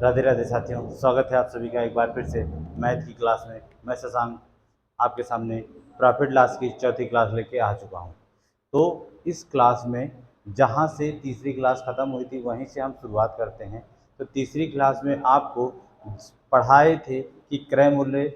राधे राधे साथियों, स्वागत है आप सभी का एक बार फिर से मैथ की क्लास में। मैं शशांक आपके सामने प्रॉफिट लॉस की चौथी क्लास लेके आ चुका हूँ। तो इस क्लास में जहाँ से तीसरी क्लास ख़त्म हुई थी वहीं से हम शुरुआत करते हैं। तो तीसरी क्लास में आपको पढ़ाए थे कि क्रय मूल्य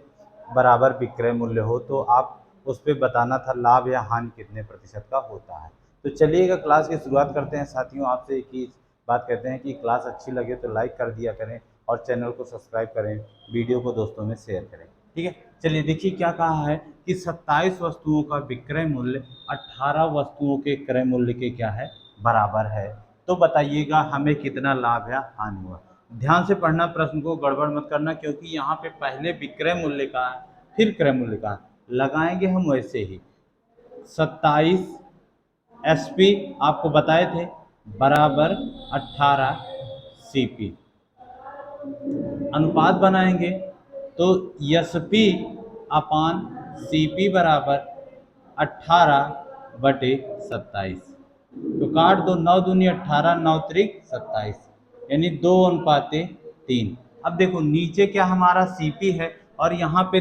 बराबर विक्रय मूल्य हो तो आप उस पर बताना था लाभ या हानि कितने प्रतिशत का होता है। तो चलिएगा क्लास की शुरुआत करते हैं साथियों। आपसे एक ही बात कहते हैं कि क्लास अच्छी लगे तो लाइक कर दिया करें और चैनल को सब्सक्राइब करें, वीडियो को दोस्तों में शेयर करें। ठीक है, चलिए देखिए क्या कहा है कि 27 वस्तुओं का विक्रय मूल्य 18 वस्तुओं के क्रय मूल्य के क्या है, बराबर है। तो बताइएगा हमें कितना लाभ या हानि हुआ। ध्यान से पढ़ना, प्रश्न को गड़बड़ मत करना, क्योंकि यहाँ पे पहले विक्रय मूल्य का है फिर क्रय मूल्य का लगाएंगे हम वैसे ही। 27 SP आपको बताए थे बराबर 18 CP। अनुपात बनाएंगे तो SP अपान CP बराबर 18/27। तो काट दो, 9 दूनी 18, 9 त्रिक 27, यानी 2:3। अब देखो नीचे क्या हमारा CP है और यहाँ पे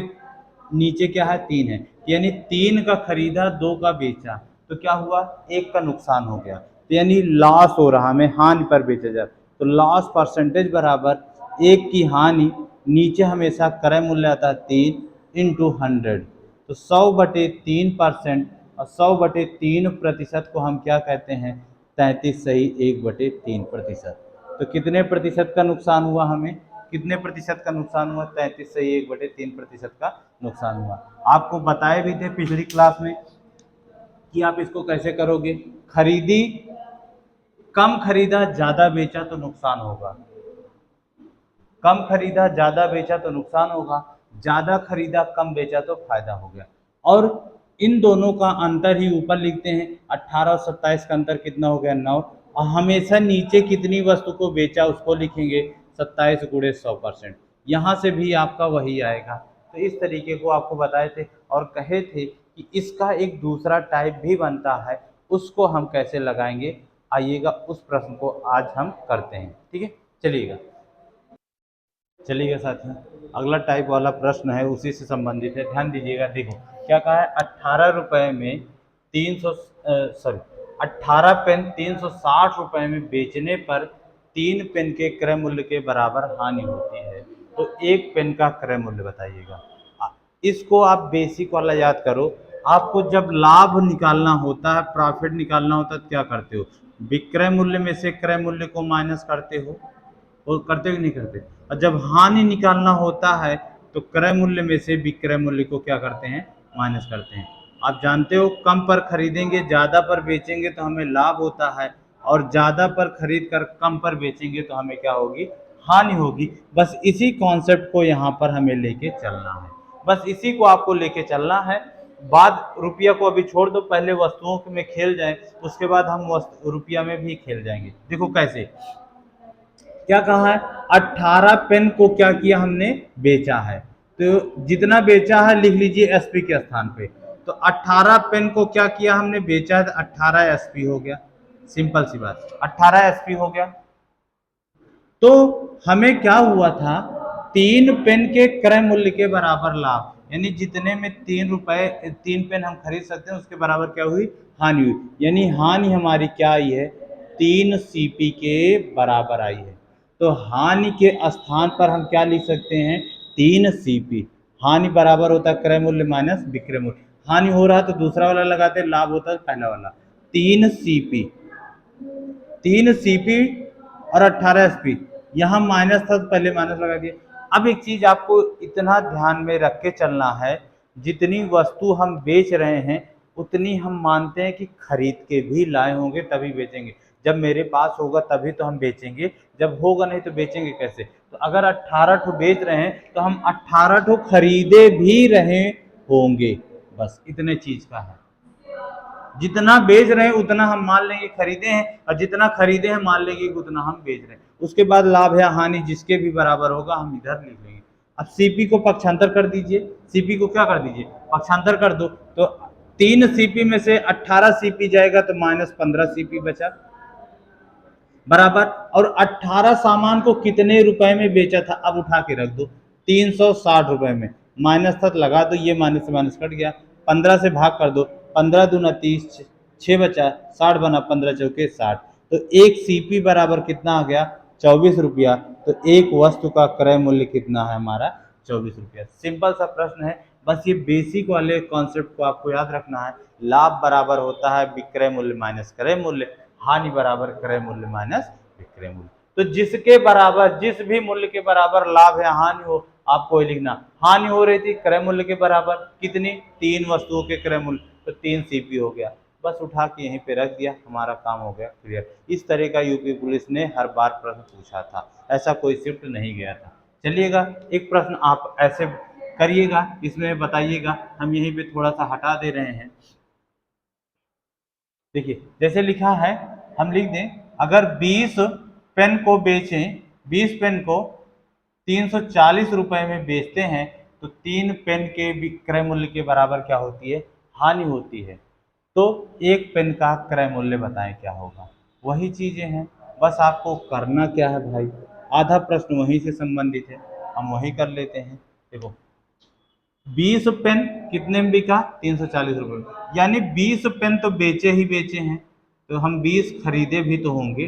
नीचे क्या है 3 है, यानी 3 का खरीदा 2 का बेचा, तो क्या हुआ 1 का नुकसान हो गया, तो यानी लॉस हो रहा, हमें हानि पर बेचा जाए। तो लॉस परसेंटेज बराबर 1 की हानि, नीचे हमेशा क्रय मूल्य आता है 3 × 100, तो 100/3%, और 100/3% को हम क्या कहते हैं 33 सही 1/3%। तो कितने प्रतिशत का नुकसान हुआ, हमें कितने प्रतिशत का नुकसान हुआ, 33 सही 1/3% का नुकसान हुआ। आपको बताए भी थे पिछली क्लास में कि आप इसको कैसे करोगे। खरीदी कम खरीदा ज्यादा बेचा तो नुकसान होगा, कम खरीदा ज्यादा बेचा तो नुकसान होगा, ज्यादा खरीदा कम बेचा तो फायदा हो गया। और इन दोनों का अंतर ही ऊपर लिखते हैं, 18 और 27 का अंतर कितना हो गया 9, और हमेशा नीचे कितनी वस्तु को बेचा उसको लिखेंगे 27 × 100%। यहाँ से भी आपका वही आएगा। तो इस तरीके को आपको बताए थे और कहे थे कि इसका एक दूसरा टाइप भी बनता है, उसको हम कैसे लगाएंगे। आइएगा उस प्रश्न को आज हम करते हैं। ठीक है, चलिएगा साथियों, अगला टाइप वाला प्रश्न है उसी से संबंधित है, ध्यान दीजिएगा। देखो क्या कहा है, 18 रुपये में 18 पेन 360 रुपये में बेचने पर 3 पेन के क्रय मूल्य के बराबर हानि होती है, तो 1 पेन का क्रय मूल्य बताइएगा। इसको आप बेसिक वाला याद करो। आपको जब लाभ निकालना होता है, प्रॉफिट निकालना होता है, तो क्या करते हो, विक्रय मूल्य में से क्रय मूल्य को माइनस करते हो, वो करते भी नहीं करते। और जब हानि निकालना होता है तो क्रय मूल्य में से विक्रय मूल्य को क्या करते हैं, माइनस करते हैं। आप जानते हो कम पर खरीदेंगे ज़्यादा पर बेचेंगे तो हमें लाभ होता है, और ज़्यादा पर खरीद कर कम पर बेचेंगे तो हमें क्या होगी, हानि होगी। बस इसी कॉन्सेप्ट को यहाँ पर हमें लेके चलना है, बस इसी को आपको लेके चलना है। बाद रुपया को अभी छोड़ दो, पहले वस्तुओं में खेल जाए, उसके बाद हम रुपया में भी खेल जाएंगे। देखो कैसे, क्या कहा है, 18 पेन को क्या किया हमने, बेचा है, तो जितना बेचा है लिख लीजिए SP के स्थान पे। तो 18 पेन को क्या किया हमने, बेचा है, तो 18 SP हो गया, सिंपल सी बात, 18 SP हो गया। तो हमें क्या हुआ था, 3 पेन के क्रय मूल्य के बराबर लाभ, यानी जितने में 3 पेन हम खरीद सकते हैं उसके बराबर क्या हुई, हानि हुई, यानी हानि हमारी क्या आई है, 3 CP के बराबर आई है। तो हानि के स्थान पर हम क्या लिख सकते हैं, 3 CP। हानि बराबर होता है क्रय मूल्य माइनस विक्रय मूल्य, हानि हो रहा तो दूसरा वाला लगाते, लाभ होता है पहला वाला। 3 CP और 18 SP, यहाँ माइनस था तो पहले माइनस लगा दिया। अब एक चीज आपको इतना ध्यान में रख के चलना है, जितनी वस्तु हम बेच रहे हैं उतनी हम मानते हैं कि खरीद के भी लाए होंगे तभी बेचेंगे। जब मेरे पास होगा तभी तो हम बेचेंगे, जब होगा नहीं तो बेचेंगे कैसे। तो अगर 18 ठो बेच रहे हैं तो हम 18 ठो खरीदे भी रहे होंगे, बस इतने चीज का है। जितना बेच रहे हैं उतना हम मान लेंगे खरीदे हैं, और जितना खरीदे हैं मान लेंगे कि उतना हम बेच रहे हैं। उसके बाद लाभ या हानि जिसके भी बराबर होगा हम इधर लिख लेंगे। अब CP को पक्षांतर कर दीजिए, CP को क्या कर दीजिए, पक्षांतर कर दो, तो 3 CP में से 18 CP जाएगा तो -15 CP बचा, बराबर। और 18 सामान को कितने रुपए में बेचा था, अब उठा के रख दो 360 रुपए में, माइनस तक लगा दो, ये माइनस से माइनस कट गया, 15 से भाग कर दो, 15 दूना 30, 6 बचा, 60 बना, 15 चौके 60। तो एक सीपी बराबर कितना आ गया, 24 रुपया। तो एक वस्तु का क्रय मूल्य कितना है हमारा, 24 रुपया। सिंपल सा प्रश्न है, बस ये बेसिक वाले कॉन्सेप्ट को आपको याद रखना है। लाभ बराबर होता है विक्रय मूल्य माइनस क्रय मूल्य, हानि बराबर क्रय मूल्य माइनस विक्रय मूल्य। तो जिसके बराबर, जिस भी मूल्य के बराबर लाभ या हानि हो, आपको लिखना। हानि हो रही थी क्रय मूल्य के बराबर, कितनी, 3 वस्तुओं के क्रय मूल्य, तो 3 सीपी हो गया। बस उठा के यहीं पे रख दिया, हमारा काम हो गया क्लियर। इस तरह का यूपी पुलिस ने हर बार प्रश्न पूछा था, ऐसा कोई शिफ्ट नहीं गया था। चलिएगा, एक प्रश्न आप ऐसे करिएगा, इसमें बताइएगा, हम यहीं पे थोड़ा सा हटा दे रहे हैं। देखिए जैसे लिखा है, हम लिख दें, अगर 20 पेन को बेचें, 20 पेन को 340 रुपए में बेचते हैं, तो 3 पेन के विक्रय मूल्य के बराबर क्या होती है, हानि होती है। तो एक पेन का क्रय मूल्य बताएं क्या होगा। वही चीजें हैं, बस आपको करना क्या है भाई, आधा प्रश्न वहीं से संबंधित है, हम वही कर लेते हैं। देखो 20 पेन कितने में बिका, 340 रुपये में, यानी 20 पेन तो बेचे ही बेचे हैं, तो हम 20 खरीदे भी तो होंगे,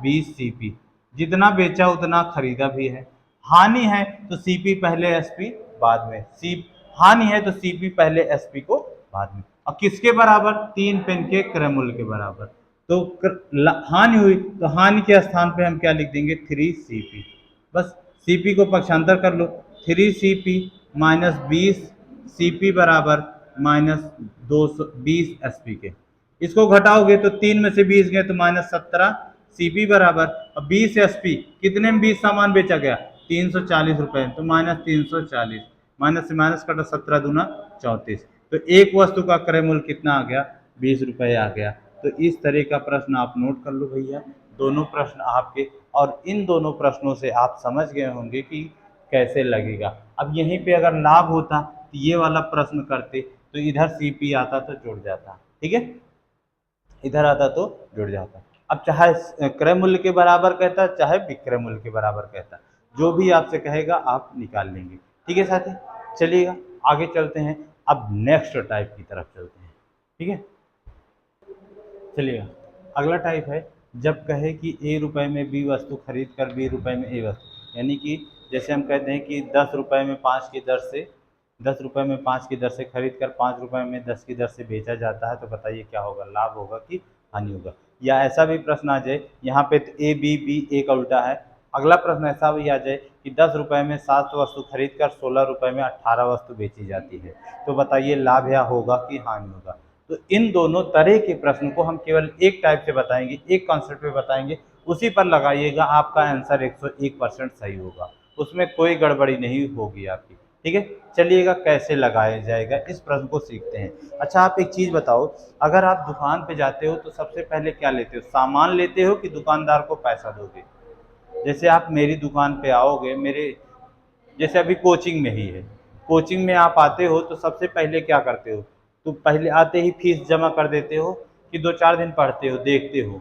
20 सीपी, जितना बेचा उतना खरीदा भी है। हानि है तो सीपी पहले एसपी बाद में, सी हानि है तो सीपी पहले एसपी को बाद में। और किसके बराबर, 3 पेन के क्रय मूल्य के बराबर। तो हानि हुई तो हानि के स्थान पे हम क्या लिख देंगे, 3 सीपी। बस सीपी को पक्षांतर कर लो, 3 सीपी माइनस 20 सीपी बराबर माइनस 220 एसपी के। इसको घटाओगे तो 3 में से 20 गए तो माइनस 17 सीपी बराबर, अब 20 एसपी कितने में 20 सामान बेचा गया, 340 रुपए, तो माइनस 340, माइनस से माइनस कटा, 17 दूना 34। तो एक वस्तु का क्रय मूल्य कितना आ गया, 20 रुपए आ गया। तो इस तरह का प्रश्न आप नोट कर लो भैया, दोनों प्रश्न आपके, और इन दोनों प्रश्नों से आप समझ गए होंगे कि कैसे लगेगा। अब यहीं पे अगर लाभ होता तो ये वाला प्रश्न करते, तो इधर सीपी आता तो जुड़ जाता, ठीक है, इधर आता तो जुड़ जाता। अब चाहे क्रय मूल्य के बराबर कहता, चाहे विक्रय मूल्य के बराबर कहता, जो भी आपसे कहेगा आप निकाल लेंगे। ठीक है साथी, चलिएगा आगे चलते हैं, अब नेक्स्ट टाइप की तरफ चलते हैं। ठीक है, चलिएगा अगला टाइप है, जब कहे कि ए रुपए में बी वस्तु खरीद कर बी रुपए में ए वस्तु, यानी कि जैसे हम कहते हैं कि 10 रुपए में 5 की दर से, 10 रुपए में 5 की दर से खरीद कर 5 रुपए में 10 की दर से बेचा जाता है, तो बताइए क्या होगा, लाभ होगा कि हानि होगा। या ऐसा भी प्रश्न आ जाए, यहाँ पे ए बी, बी ए का उल्टा है। अगला प्रश्न ऐसा भी आ जाए कि 10 रुपए में 7 वस्तु खरीद कर 16 रुपए में 18 वस्तु बेची जाती है, तो बताइए लाभ या होगा कि हानि होगा। तो इन दोनों तरह के प्रश्न को हम केवल एक टाइप से बताएंगे, एक कॉन्सेप्ट पे बताएंगे, उसी पर लगाइएगा, आपका आंसर 101% सही होगा, उसमें कोई गड़बड़ी नहीं होगी आपकी। ठीक है, चलिएगा कैसे लगाया जाएगा इस प्रश्न को सीखते हैं। अच्छा आप एक चीज़ बताओ, अगर आप दुकान पे जाते हो तो सबसे पहले क्या लेते हो, सामान लेते हो कि दुकानदार को पैसा दोगे। जैसे आप मेरी दुकान पे आओगे, मेरे जैसे अभी कोचिंग में ही है, कोचिंग में आप आते हो तो सबसे पहले क्या करते हो, तो पहले आते ही फीस जमा कर देते हो कि 2-4 दिन पढ़ते हो, देखते हो,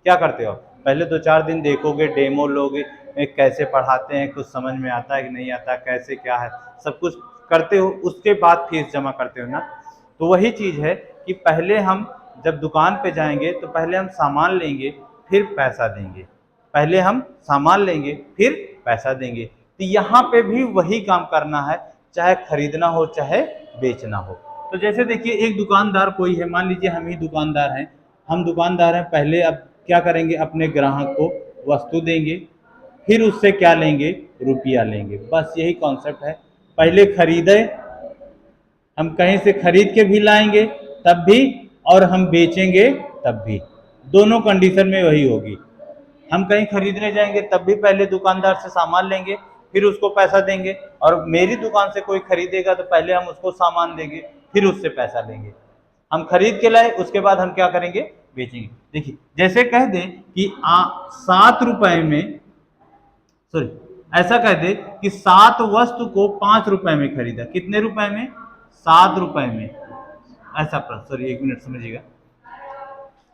क्या करते हो, पहले 2-4 दिन देखोगे, डेमो लोगे, कैसे पढ़ाते हैं, कुछ समझ में आता है कि नहीं आता, कैसे क्या है, सब कुछ करते हो, उसके बाद फीस जमा करते हो ना। तो वही चीज़ है कि पहले हम जब दुकान पे जाएंगे तो पहले हम सामान लेंगे, फिर पैसा देंगे, पहले हम सामान लेंगे फिर पैसा देंगे। तो यहाँ पे भी वही काम करना है, चाहे खरीदना हो चाहे बेचना हो। तो जैसे देखिए एक दुकानदार कोई है, मान लीजिए हम ही दुकानदार हैं, हम दुकानदार हैं, पहले अब क्या करेंगे, अपने ग्राहक को वस्तु देंगे, फिर उससे क्या लेंगे, रुपया लेंगे, बस यही कॉन्सेप्ट है। पहले खरीदे, हम कहीं से खरीद के भी लाएंगे तब भी, और हम बेचेंगे तब भी, दोनों कंडीशन में वही होगी। हम कहीं खरीदने जाएंगे तब भी पहले दुकानदार से सामान लेंगे, फिर उसको पैसा देंगे, और मेरी दुकान से कोई खरीदेगा तो पहले हम उसको सामान देंगे, फिर उससे पैसा लेंगे। हम खरीद के लाए, उसके बाद हम क्या करेंगे, बेचेंगे। देखिए जैसे कह दें कि 7 रुपए में, सॉरी, ऐसा कह दे कि 7 वस्तु को 5 रुपए में खरीदा, कितने रुपए में, 7 रुपए में, ऐसा प्रश्न, सॉरी 1 मिनट समझिएगा,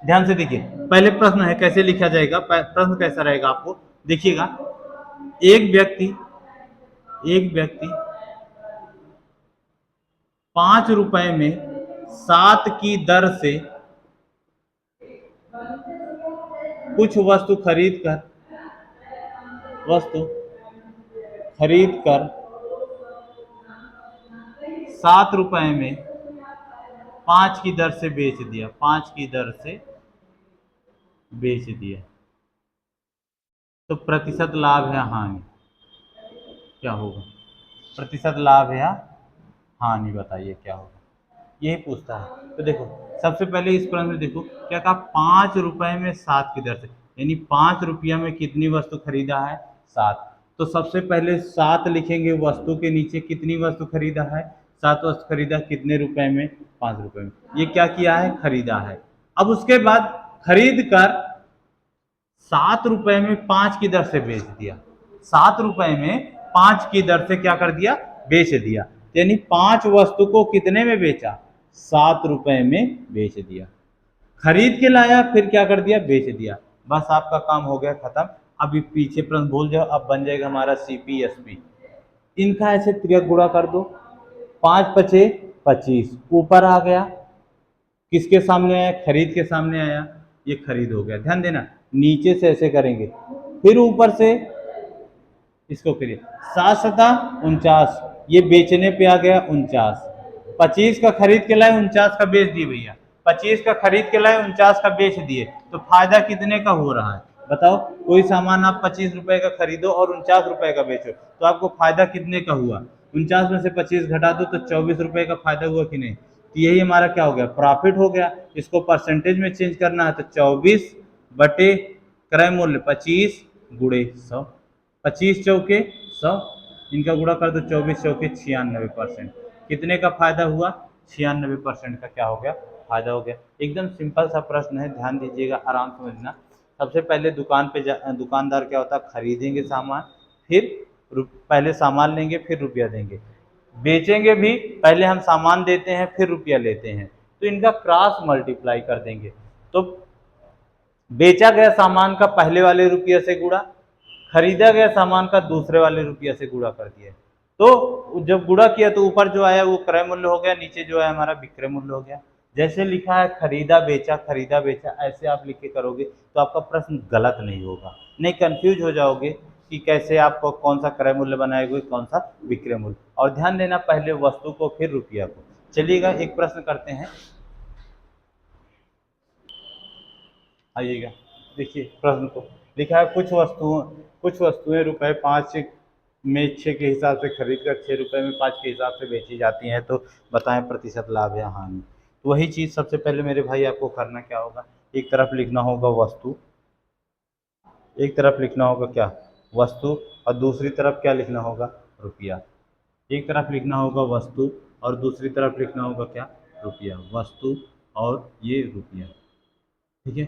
ध्यान से देखिए, पहले प्रश्न है कैसे लिखा जाएगा, प्रश्न कैसा रहेगा आपको देखिएगा। एक व्यक्ति एक व्यक्ति 5 रुपए में 7 की दर से कुछ वस्तु खरीद कर 7 रुपए में 5 की दर से बेच दिया, 5 की दर से बेच दिया, तो प्रतिशत लाभ या हानि क्या होगा? प्रतिशत लाभ या हानि बताइए क्या होगा, यही पूछता है। तो देखो सबसे पहले इस प्रश्न में देखो क्या कहा, 5 रुपए में 7 की दर से, यानी 5 रुपया में कितनी वस्तु खरीदा है? 7। तो सबसे पहले 7 लिखेंगे, वस्तु के नीचे कितनी वस्तु खरीदा है? 7 वस्तु खरीदा, कितने रुपए में? 5 रुपए में। ये क्या किया है? खरीदा है। अब उसके बाद खरीद कर 7 रुपए में 5 की दर से बेच दिया, 7 रुपए में 5 की दर से क्या कर दिया? बेच दिया, यानी 5 वस्तु को कितने में बेचा? 7 रुपए में बेच दिया। खरीद के लाया, फिर क्या कर दिया? बेच दिया। बस आपका काम हो गया खत्म। अभी पीछे प्रश्न भूल जाओ, अब बन जाएगा हमारा CPSP। इनका ऐसे त्रिक गुणा कर दो, 5 पचे 25, ऊपर आ गया, किसके सामने आया? खरीद के सामने आया, ये खरीद हो गया। ध्यान देना, नीचे से ऐसे करेंगे, फिर ऊपर से इसको करिए, 7 सता 49, ये बेचने पे आ गया 49। 25 का खरीद के लाए, 49 का बेच दिए भैया, 25 का खरीद के लाए, 49 का बेच दिए, तो फायदा कितने का हो रहा है बताओ? कोई सामान आप 25 रुपए का खरीदो और 49 रुपए का बेचो, तो आपको फायदा कितने का हुआ? 49 में से 25 घटा दो तो 24 रुपए का फायदा हुआ कि नहीं? तो यही हमारा क्या हो गया? प्रॉफिट हो गया। इसको परसेंटेज में चेंज करना है तो 24 बटे क्रय मूल्य 25 गुणे 100, 25 चौके 100, इनका गुणा कर दो, 24 चौके 96%। कितने का फायदा हुआ? 96% का क्या हो गया? फायदा हो गया। एकदम सिंपल सा प्रश्न है, ध्यान दीजिएगा, आराम समझना। सबसे पहले दुकान पे दुकानदार क्या होता है? खरीदेंगे सामान, फिर पहले सामान लेंगे, फिर रुपया देंगे। बेचेंगे भी, पहले हम सामान देते हैं, फिर रुपया लेते हैं, तो इनका क्रॉस मल्टीप्लाई कर देंगे। तो बेचा गया सामान का पहले वाले रुपये से गुणा, खरीदा गया सामान का दूसरे वाले रुपये से गुणा कर दिया। तो जब गुणा किया तो ऊपर जो आया वो क्रय मूल्य हो गया, नीचे जो है हमारा विक्रय मूल्य हो गया। जैसे लिखा है खरीदा बेचा, ऐसे आप लिख के करोगे तो आपका प्रश्न गलत नहीं होगा, नहीं कंफ्यूज हो जाओगे कि कैसे आपको कौन सा क्रय मूल्य बनाएगा, कौन सा विक्रय मूल्य। और ध्यान देना, पहले वस्तु को फिर रुपया को। चलिएगा एक प्रश्न करते हैं, आइएगा देखिए प्रश्न को। लिखा है कुछ वस्तुएं रुपए 5 में 6 के हिसाब से खरीद कर 6 रुपए में 5 के हिसाब से बेची जाती हैं, तो बताएं प्रतिशत लाभ या हानि। तो वही चीज़ सबसे पहले मेरे भाई आपको करना क्या होगा, एक तरफ लिखना होगा वस्तु, एक तरफ लिखना होगा क्या? वस्तु, और दूसरी तरफ क्या लिखना होगा? रुपया। एक तरफ लिखना होगा वस्तु और दूसरी तरफ लिखना होगा क्या? रुपया। वस्तु और ये रुपया, ठीक है।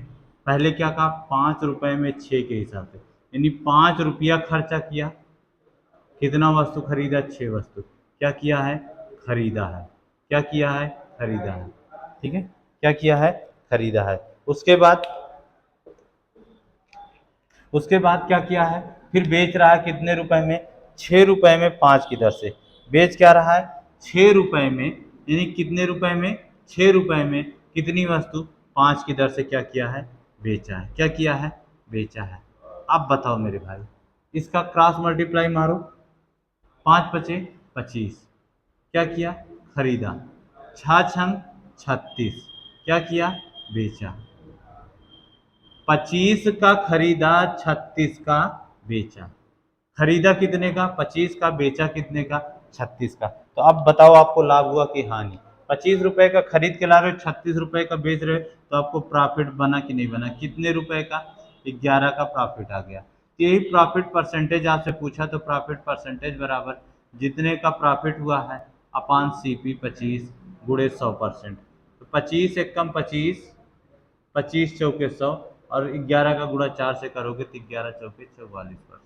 पहले क्या कहा? 5 रुपए में 6 के हिसाब से, यानी 5 रुपया खर्चा किया, कितना वस्तु खरीदा? 6 वस्तु। क्या किया है? खरीदा है। क्या किया है? खरीदा है, ठीक है। क्या किया है? खरीदा है। उसके बाद क्या किया है? फिर बेच रहा है कितने रुपए में? 6 रुपए में 5 की दर से। बेच क्या रहा है? 6 रुपए में, यानी कितने रुपए में? 6 रुपए में कितनी वस्तु? 5 की दर से क्या किया है? बेचा है। क्या किया है? बेचा है। अब बताओ मेरे भाई, इसका क्रॉस मल्टीप्लाई मारो, 5 पचे 25, क्या किया? खरीदा, 6 छंग 36, क्या किया? बेचा। 25 का खरीदा, 36 का बेचा। खरीदा कितने का? 25 का, बेचा कितने का? 36 का। तो अब बताओ आपको लाभ हुआ कि हानि? 25 रुपए का खरीद के ला रहे हो, 36 रुपए का बेच रहे हो, तो आपको प्रॉफिट बना कि नहीं बना? कितने रुपए का? 11 का प्रॉफिट आ गया। तो यही प्रॉफिट परसेंटेज आपसे पूछा, तो प्रॉफिट परसेंटेज बराबर जितने का प्रॉफिट हुआ है अपान CP 25 गुणे 100%। तो 25 एक कम 25, 25 चौके 100, और 11 का गुणा 4 से करोगे तो 11 चौके 44%।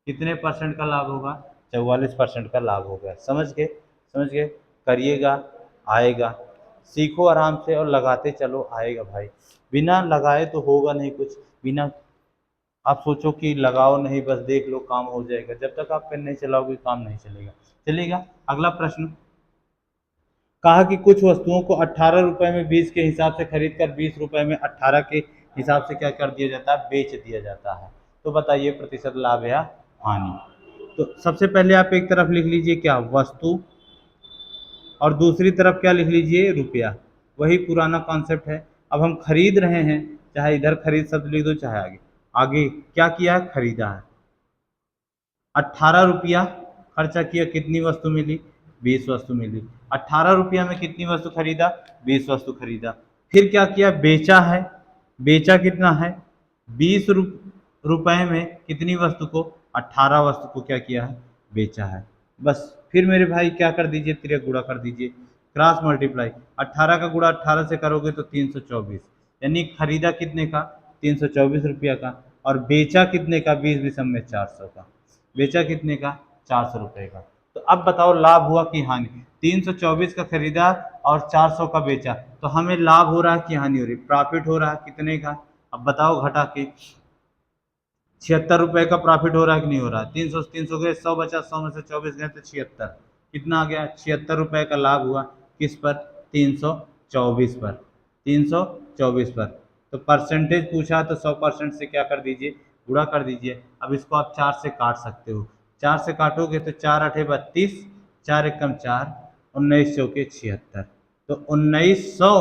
कितने परसेंट का लाभ होगा? 44% का लाभ हो गया। समझ गए? समझ गए? करिएगा, आएगा। सीखो आराम से और लगाते चलो, आएगा भाई। बिना लगाए तो होगा नहीं कुछ। बिना आप सोचो कि लगाओ नहीं, बस देख लो काम हो जाएगा, जब तक आप पेन नहीं चलाओगे काम नहीं चलेगा। चलेगा। अगला प्रश्न, कहा कि कुछ वस्तुओं को 18 रुपए में 20 के हिसाब से खरीद कर 20 रुपए में 18 के हिसाब से क्या कर दिया जाता है, बेच दिया जाता है। तो बताइए प्रतिशत लाभ या हानि। तो सबसे पहले आप एक तरफ लिख लीजिए क्या, वस्तु, और दूसरी तरफ क्या लिख लीजिए, रुपया। वही पुराना कॉन्सेप्ट है। अब हम खरीद रहे हैं, चाहे इधर खरीद शब्द लिख दो चाहे आगे। आगे क्या किया है, खरीदा है। 18 रुपया खर्चा किया, कितनी वस्तु मिली, 20 वस्तु मिली। 18 रुपया में कितनी वस्तु खरीदा, 20 वस्तु खरीदा। फिर क्या किया, बेचा है। बेचा कितना है, 20 रुपए में कितनी वस्तु को, 18 वस्तु को क्या किया है, बेचा है। बस फिर मेरे भाई क्या कर दीजिए, तिरक गुणा कर दीजिए, क्रॉस मल्टीप्लाई। 18 का गुणा 18 से करोगे तो 324, यानी खरीदा कितने का, 324 रुपया का, और बेचा कितने का, 20 विषम में 400 का। बेचा कितने का, 400 रुपये का। तो अब बताओ लाभ हुआ कि हानि। 324 का खरीदा और 400 का बेचा, तो हमें लाभ हो रहा है कि हानि हो रही, प्रॉफिट हो रहा है कितने का। अब बताओ घटा के, 76 रुपये का प्रॉफिट हो रहा है कि नहीं हो रहा है। 300 गए, 100 बचा, 100 में से 24 गए तो 76, कितना आ गया, 76 रुपये का लाभ हुआ। किस पर, 324 पर, 324 पर। तो परसेंटेज पूछा तो 100% से क्या कर दीजिए, गुणा कर दीजिए। अब इसको आप 4 से काट सकते हो, 4 से काटोगे तो 4 8 32, 4 एकम 4, 19 चौके 76, तो 1900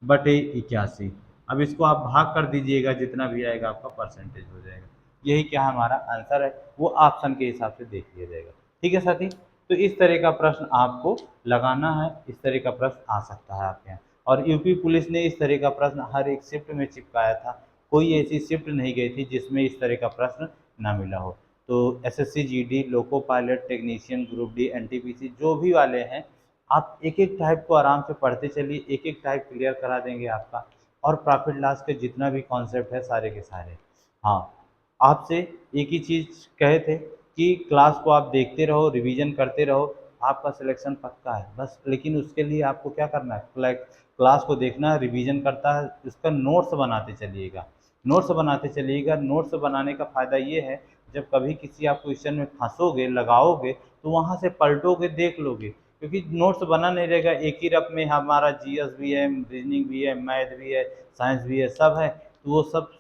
बटे 81। अब इसको आप भाग कर दीजिएगा, जितना भी आएगा आपका परसेंटेज हो जाएगा। यही क्या हमारा आंसर है, वो ऑप्शन के हिसाब से देख लिया जाएगा। ठीक है साथी। तो इस तरह का प्रश्न आपको लगाना है, इस तरह का प्रश्न आ सकता है आपके यहाँ। और यूपी पुलिस ने इस तरह का प्रश्न हर एक शिफ्ट में चिपकाया था, कोई ऐसी शिफ्ट नहीं गई थी जिसमें इस तरह का प्रश्न ना मिला हो। तो SSC GD, loco pilot, technician, group D, NTPC जो भी वाले हैं, आप एक एक टाइप को आराम से पढ़ते चलिए, एक एक टाइप क्लियर करा देंगे आपका। और प्रॉफिट लॉस के जितना भी कॉन्सेप्ट है सारे के सारे। हाँ, आपसे एक ही चीज़ कहे थे कि क्लास को आप देखते रहो, रिवीजन करते रहो, आपका सिलेक्शन पक्का है बस। लेकिन उसके लिए आपको क्या करना है, क्लास को देखना है, रिवीजन करता है, इसका नोट्स बनाते चलिएगा। नोट्स बनाते चलिएगा। नोट्स बनाने का फ़ायदा ये है, जब कभी किसी आप क्वेश्चन में फंसोगे, लगाओगे, तो वहाँ से पलटोगे, देख लोगे। क्योंकि नोट्स बना नहीं रहेगा, एक ही रफ में हमारा जीएस भी है, रीजनिंग भी है, मैथ भी है, साइंस भी है, सब है, तो वो सब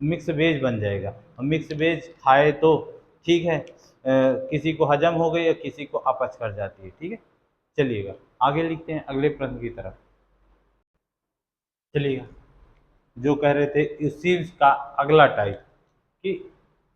मिक्स वेज बन जाएगा। और मिक्स वेज खाए तो ठीक है, किसी को हजम हो गई और किसी को अपच कर जाती है। ठीक है, चलिएगा आगे लिखते हैं अगले प्रश्न की तरफ। चलिएगा, जो कह रहे थे इसी का अगला टाइप, कि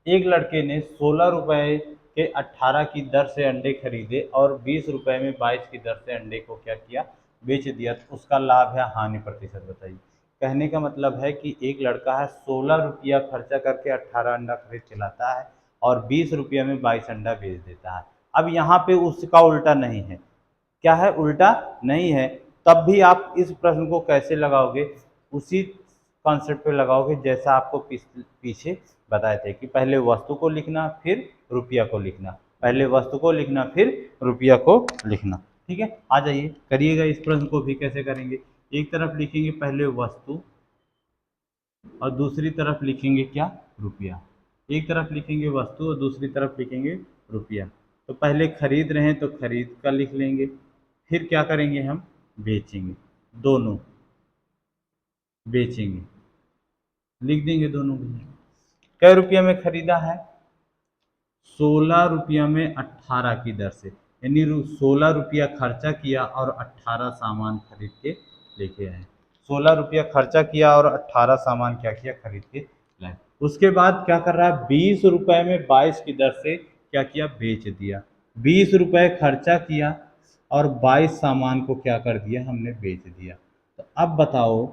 एक लड़के ने 16 रुपए के 18 की दर से अंडे खरीदे और 20 रुपए में 22 की दर से अंडे को क्या किया, बेच दिया, तो उसका लाभ या हानि प्रतिशत बताइए। कहने का मतलब है कि एक लड़का है, 16 रुपया खर्चा करके 18 अंडा खरीद के लाता है और 20 रुपये में 22 अंडा बेच देता है। अब यहाँ पे उसका उल्टा नहीं है, क्या है, उल्टा नहीं है। तब भी आप इस प्रश्न को कैसे लगाओगे, उसी कॉन्सेप्ट पे लगाओगे जैसा आपको पीछे बताए थे, कि पहले वस्तु को लिखना फिर रुपया को लिखना, पहले वस्तु को लिखना फिर रुपया को लिखना। ठीक है, आ जाइए करिएगा, इस प्रश्न को भी कैसे करेंगे। एक तरफ लिखेंगे पहले वस्तु और दूसरी तरफ लिखेंगे क्या, रुपया। एक तरफ लिखेंगे वस्तु और दूसरी तरफ लिखेंगे रुपया। तो पहले खरीद रहे हैं तो खरीद का लिख लेंगे, फिर क्या करेंगे, हम बेचेंगे, दोनों बेचेंगे, लिख देंगे दोनों भी। कै रुपया में खरीदा है, 16 रुपया में 18 की दर से, यानी 16 रुपया खर्चा किया और 18 सामान खरीद के लेके आए। 16 रुपया खर्चा किया और 18 सामान क्या किया, खरीद के लाए। उसके बाद क्या कर रहा है, 20 रुपये में 22 की दर से क्या किया, बेच दिया। 20 रुपये खर्चा किया और 22 सामान को क्या कर दिया, हमने बेच दिया। तो अब बताओ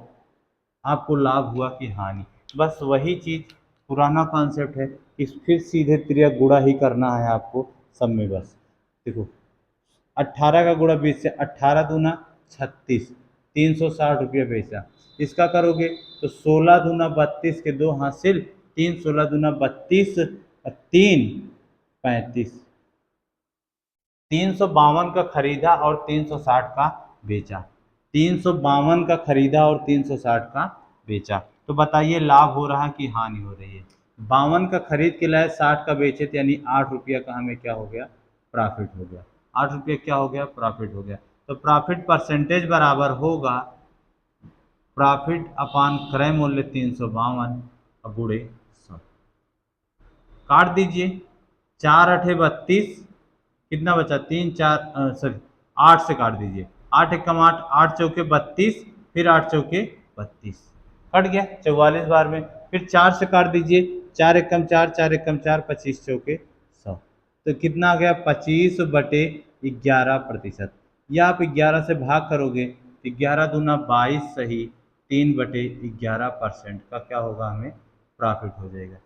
आपको लाभ हुआ कि हानि। बस वही चीज़, पुराना कॉन्सेप्ट है, इस फिर सीधे त्रिया गुणा ही करना है आपको सब में। बस देखो, 18 का गुणा 20 से, 18 दूना 36, 360 रुपया बेचा। इसका करोगे तो 16 दूना 32 के दो हासिल, 3 16 दूना 32, 3 35, 352 का खरीदा और 360 का बेचा। 352 का खरीदा और 360 का बेचा, तो बताइए लाभ हो रहा है कि हानि हो रही है। 52 का खरीद के लाए, 60 का बेचे, तो यानी 8 रुपया का हमें क्या हो गया, प्रॉफिट हो गया। 8 रुपये क्या हो गया, प्रॉफिट हो गया। तो प्रॉफिट परसेंटेज बराबर होगा प्रॉफिट अपान क्रय मूल्य 352 गुणे 100। काट दीजिए, 4 अठे 32, कितना बचा, 3 4 सॉरी 8 से काट दीजिए, 8 एकम 8, 8 चौके 32, फिर 8 चौके 32, कट गया 44 बार में। फिर 4 से काट दीजिए, 4 एकम 4, 4 एकम 4, 25 चौके 100, तो कितना आ गया, 25/11%। या आप 11 से भाग करोगे, 11 दूना 22 सही 3/11% का क्या होगा, हमें प्रॉफिट हो जाएगा।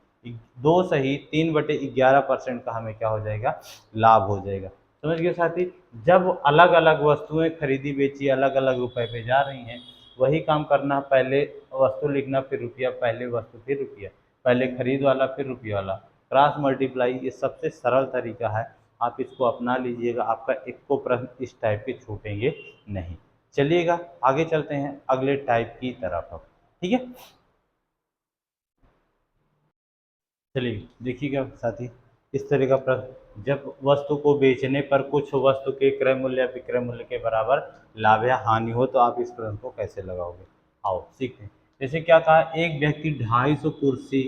2 सही 3/11% का हमें क्या हो जाएगा, लाभ हो जाएगा। समझ गए साथी। जब अलग अलग वस्तुएं खरीदी बेची अलग अलग रुपए पे जा रही हैं, वही काम करना, पहले वस्तु लिखना फिर रुपया, पहले वस्तु फिर रुपया, पहले खरीद वाला फिर रुपया वाला, क्रॉस मल्टीप्लाई, ये सबसे सरल तरीका है। आप इसको अपना लीजिएगा, आपका एक को प्रश्न इस टाइप के छूटेंगे नहीं। चलिएगा आगे चलते हैं अगले टाइप की तरफ अब, ठीक है। चलिए देखिएगा साथी, इस तरह का प्रश्न, जब वस्तु को बेचने पर कुछ वस्तु के क्रय मूल्य या विक्रय मूल्य के बराबर लाभ या हानि हो, तो आप इस प्रश्न को कैसे लगाओगे। आओ सीखते हैं। जैसे क्या कहा, एक व्यक्ति 250 कुर्सी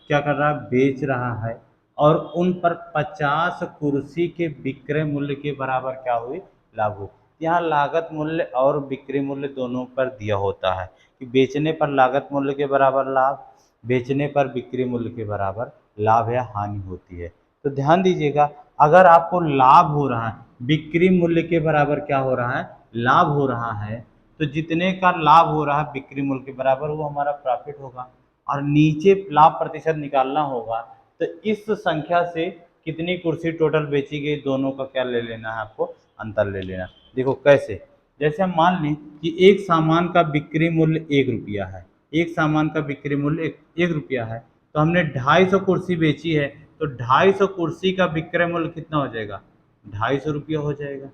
क्या कर रहा है, बेच रहा है, और उन पर 50 कुर्सी के विक्रय मूल्य के बराबर क्या हुई, लाभ हुई। यहाँ लागत मूल्य और बिक्री मूल्य दोनों पर दिया होता है कि बेचने पर लागत मूल्य के बराबर लाभ, बेचने पर बिक्री मूल्य के बराबर लाभ या हानि होती है। तो ध्यान दीजिएगा, अगर आपको लाभ हो रहा है, बिक्री मूल्य के बराबर क्या हो रहा है, लाभ हो रहा है, तो जितने का लाभ हो रहा है बिक्री मूल्य के बराबर, वो हमारा प्रॉफिट होगा। और नीचे लाभ प्रतिशत निकालना होगा, तो इस संख्या से कितनी कुर्सी टोटल बेची गई, दोनों का क्या ले लेना है आपको, अंतर ले लेना। देखो कैसे, जैसे हम मान लें कि एक सामान का बिक्री मूल्य 1 रुपया है, एक सामान का बिक्री मूल्य 1 रुपया है, तो हमने 250 कुर्सी बेची है, तो 250 कुर्सी का विक्रय मूल्य कितना हो जाएगा, 250 रुपया हो जाएगा।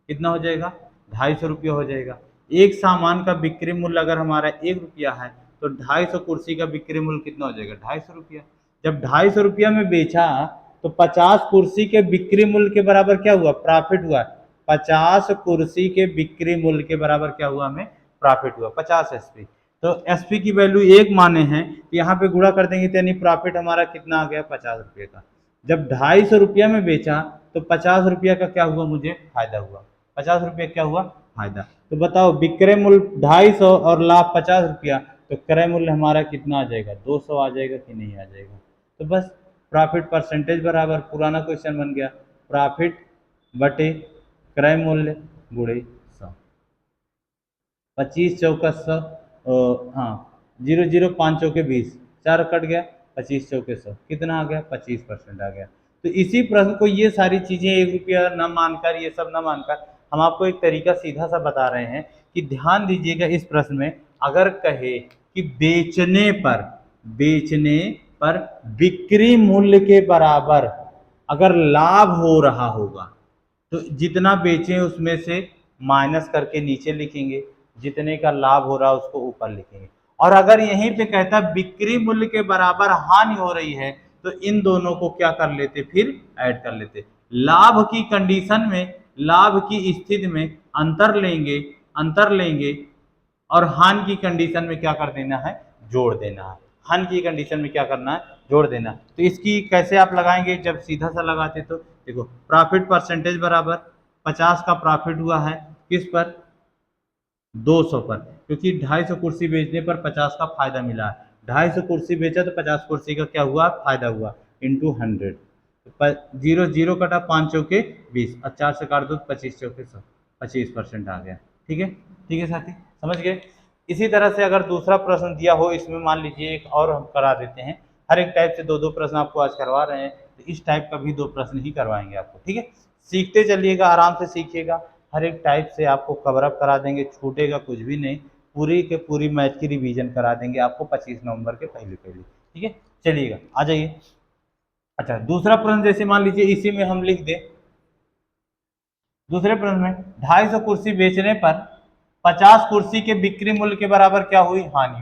कितना हो जाएगा, 250 रुपया हो जाएगा। एक सामान का बिक्री मूल्य अगर हमारा 1 रुपया है, तो 250 कुर्सी का बिक्री मूल्य कितना हो जाएगा, 250 रुपया। जब 250 रुपया में बेचा, तो 50 कुर्सी के बिक्री मूल्य के बराबर क्या हुआ, प्रॉफिट हुआ। 50 कुर्सी के बिक्री मूल्य के बराबर क्या हुआ, हमें प्रॉफिट हुआ 50 एसपी। तो एसपी की वैल्यू 1 माने हैं, तो यहाँ पे गुणा कर देंगे, तो यानी प्रॉफिट हमारा कितना आ गया, 50 रुपये का। जब 250 रुपया में बेचा, तो 50 रुपया का क्या हुआ, मुझे फायदा हुआ। 50 रुपये क्या हुआ, फायदा। तो बताओ विक्रय मूल्य 250 और लाभ 50 रुपया, तो क्रय मूल्य हमारा कितना आ जाएगा, 200 आ जाएगा कि नहीं आ जाएगा। तो बस प्रॉफिट परसेंटेज बराबर, पुराना क्वेश्चन बन गया, प्रॉफिट बटे क्रय मूल्य गुणे 100। 25 चौका 100, हाँ 0 0 5 चौके 20, 4 कट गया, 25 चौके 100, कितना आ गया, 25% आ गया। तो इसी प्रश्न को, ये सारी चीज़ें 1 रुपया न मानकर, ये सब न मानकर, हम आपको एक तरीका सीधा सा बता रहे हैं कि ध्यान दीजिएगा इस प्रश्न में, अगर कहे कि बेचने पर बिक्री मूल्य के बराबर अगर लाभ हो रहा होगा, तो जितना बेचें उसमें से माइनस करके नीचे लिखेंगे, जितने का लाभ हो रहा है उसको ऊपर लिखेंगे। और अगर यहीं पे कहता है बिक्री मूल्य के बराबर हानि हो रही है, तो इन दोनों को क्या कर लेते, फिर ऐड कर लेते। लाभ की कंडीशन में, लाभ की स्थिति में अंतर लेंगे, और हानि की कंडीशन में क्या कर देना है, जोड़ देना है। हानि की कंडीशन में क्या करना है, जोड़ देना। तो इसकी कैसे आप लगाएंगे, जब सीधा सा लगाते तो देखो, प्रॉफिट परसेंटेज बराबर 50 का प्रॉफिट हुआ है, किस पर, 200 पर, क्योंकि 250 कुर्सी बेचने पर 50 का फायदा मिला है। 250 कुर्सी बेचा तो 50 कुर्सी का क्या हुआ, फायदा हुआ, इंटू 100। 0 0 कटा, 5 चौके 20, और 4 से काट दो, 25 चौके 100, 25% आ गया। ठीक है, ठीक है साथी, समझ गए। इसी तरह से अगर दूसरा प्रश्न दिया हो, इसमें मान लीजिए एक और हम करा देते हैं। हर एक टाइप से 2 2 प्रश्न आपको आज करवा रहे हैं, तो इस टाइप का भी 2 प्रश्न ही करवाएंगे आपको, ठीक है। सीखते चलिएगा, आराम से सीखिएगा, हर एक टाइप से आपको कवर अप करा देंगे, छूटेगा कुछ भी नहीं, पूरी के पूरी मैथ की रिवीजन करा देंगे आपको 25 नवंबर के पहले पहले, ठीक है। चलिएगा आ जाइए। अच्छा, दूसरा प्रश्न जैसे मान लीजिए इसी में हम लिख दें, दूसरे प्रश्न में 250 कुर्सी बेचने पर 50 कुर्सी के बिक्री मूल्य के बराबर क्या हुई, हानि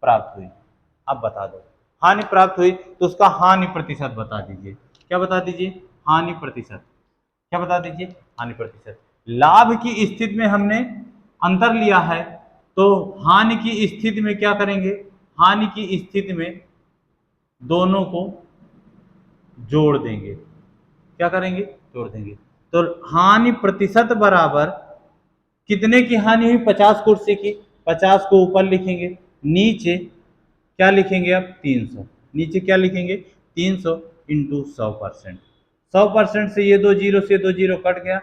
प्राप्त हुई। अब बता दो, हानि प्राप्त हुई तो उसका हानि प्रतिशत बता दीजिए। क्या बता दीजिए, हानि प्रतिशत। क्या बता दीजिए, हानि प्रतिशत। लाभ की स्थिति में हमने अंतर लिया है, तो हानि की स्थिति में क्या करेंगे, हानि की स्थिति में दोनों को जोड़ देंगे। क्या करेंगे, जोड़ देंगे। तो हानि प्रतिशत बराबर कितने की हानि हुई, 50 कुर्सी की। 50 को ऊपर लिखेंगे, नीचे क्या लिखेंगे, अब 300। नीचे क्या लिखेंगे, 300 इंटू 100%। 100% से ये दो जीरो से दो जीरो कट गया,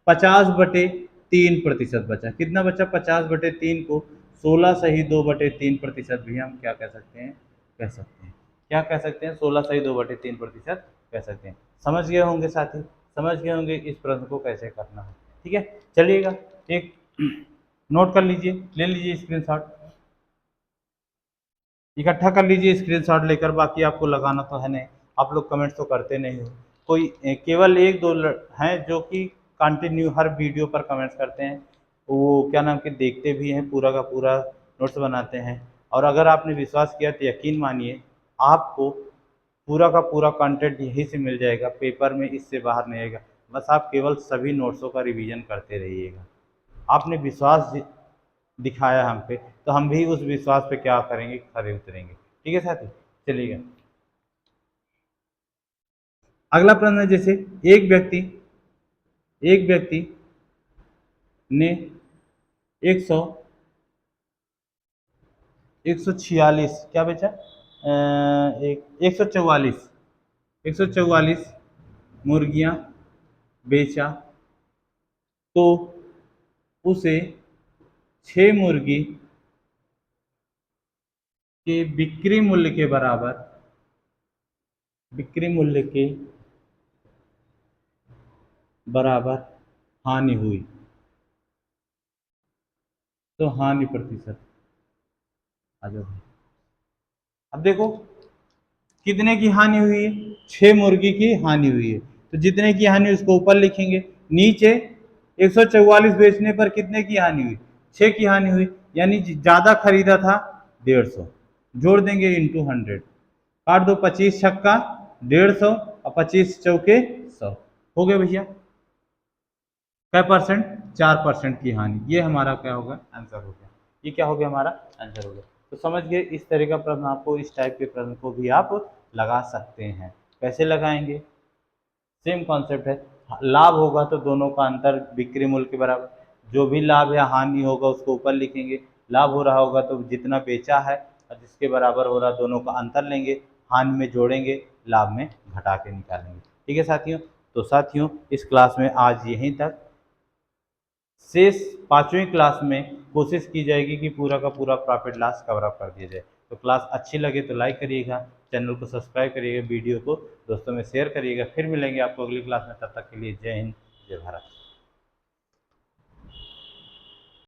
50/3% बचा। कितना बचा, 50/3 को 16 सही 2/3% भी हम क्या कह सकते हैं, कह सकते हैं। क्या कह सकते हैं, 16 सही 2/3% कह सकते हैं। समझ गए होंगे साथी, समझ गए होंगे इस प्रश्न को कैसे करना है। ठीक है, चलिएगा एक नोट कर लीजिए, ले लीजिए स्क्रीनशॉट, इकट्ठा कर लीजिए स्क्रीनशॉट लेकर। बाकी आपको लगाना तो है नहीं, आप लोग कमेंट्स तो करते नहीं हो। कोई केवल एक दो हैं जो कि कंटिन्यू हर वीडियो पर कमेंट्स करते हैं, वो क्या नाम के देखते भी हैं, पूरा का पूरा नोट्स बनाते हैं। और अगर आपने विश्वास किया तो यकीन मानिए आपको पूरा का पूरा कंटेंट यहीं से मिल जाएगा, पेपर में इससे बाहर नहीं आएगा। बस आप केवल सभी नोट्सों का रिवीजन करते रहिएगा। आपने विश्वास दिखाया हम पे, तो हम भी उस विश्वास पे क्या करेंगे, खरे उतरेंगे। ठीक है साथी, चलिएगा अगला प्रश्न है। जैसे एक व्यक्ति ने 100 146 क्या बेचा, एक 144 मुर्गियां बेचा, तो उसे 6 मुर्गी के बिक्री मूल्य के बराबर, बिक्री मूल्य के बराबर हानि हुई। तो हानि प्रतिशत आ जाओ। अब देखो कितने की हानि हुई है, 6 मुर्गी की हानि हुई है। तो जितने की हानि उसको ऊपर लिखेंगे, नीचे 144 बेचने पर कितने की हानि हुई, 6 की हानि हुई। यानी ज्यादा खरीदा था 150, जोड़ देंगे इंटू 100, काट दो 25 छक्का 150 और 25 चौके 100, हो गए भैया क्या परसेंट, 4% की हानि। ये हमारा क्या होगा, आंसर हो गया। ये क्या हो गया, हमारा आंसर हो गया। तो समझ गए, इस तरह का प्रश्न आपको, इस टाइप के प्रश्न को भी आप लगा सकते हैं। कैसे लगाएंगे, सेम कॉन्सेप्ट है। लाभ होगा तो दोनों का अंतर बिक्री मूल्य के बराबर, जो भी लाभ या हानि होगा उसको ऊपर लिखेंगे। लाभ हो रहा होगा तो जितना बेचा है और जिसके बराबर हो रहा है दोनों का अंतर लेंगे, हानि में जोड़ेंगे, लाभ में घटा के निकालेंगे। ठीक है साथियों, तो साथियों इस क्लास में आज यहीं तक। शेष 5वीं क्लास में कोशिश की जाएगी कि पूरा का पूरा प्रॉफिट लॉस कवर अप कर दिया जाए। तो क्लास अच्छी लगे तो लाइक करिएगा, चैनल को सब्सक्राइब करिएगा, वीडियो को दोस्तों में शेयर करिएगा। फिर मिलेंगे आपको अगली क्लास में, तब तक के लिए जय हिंद, जय भारत।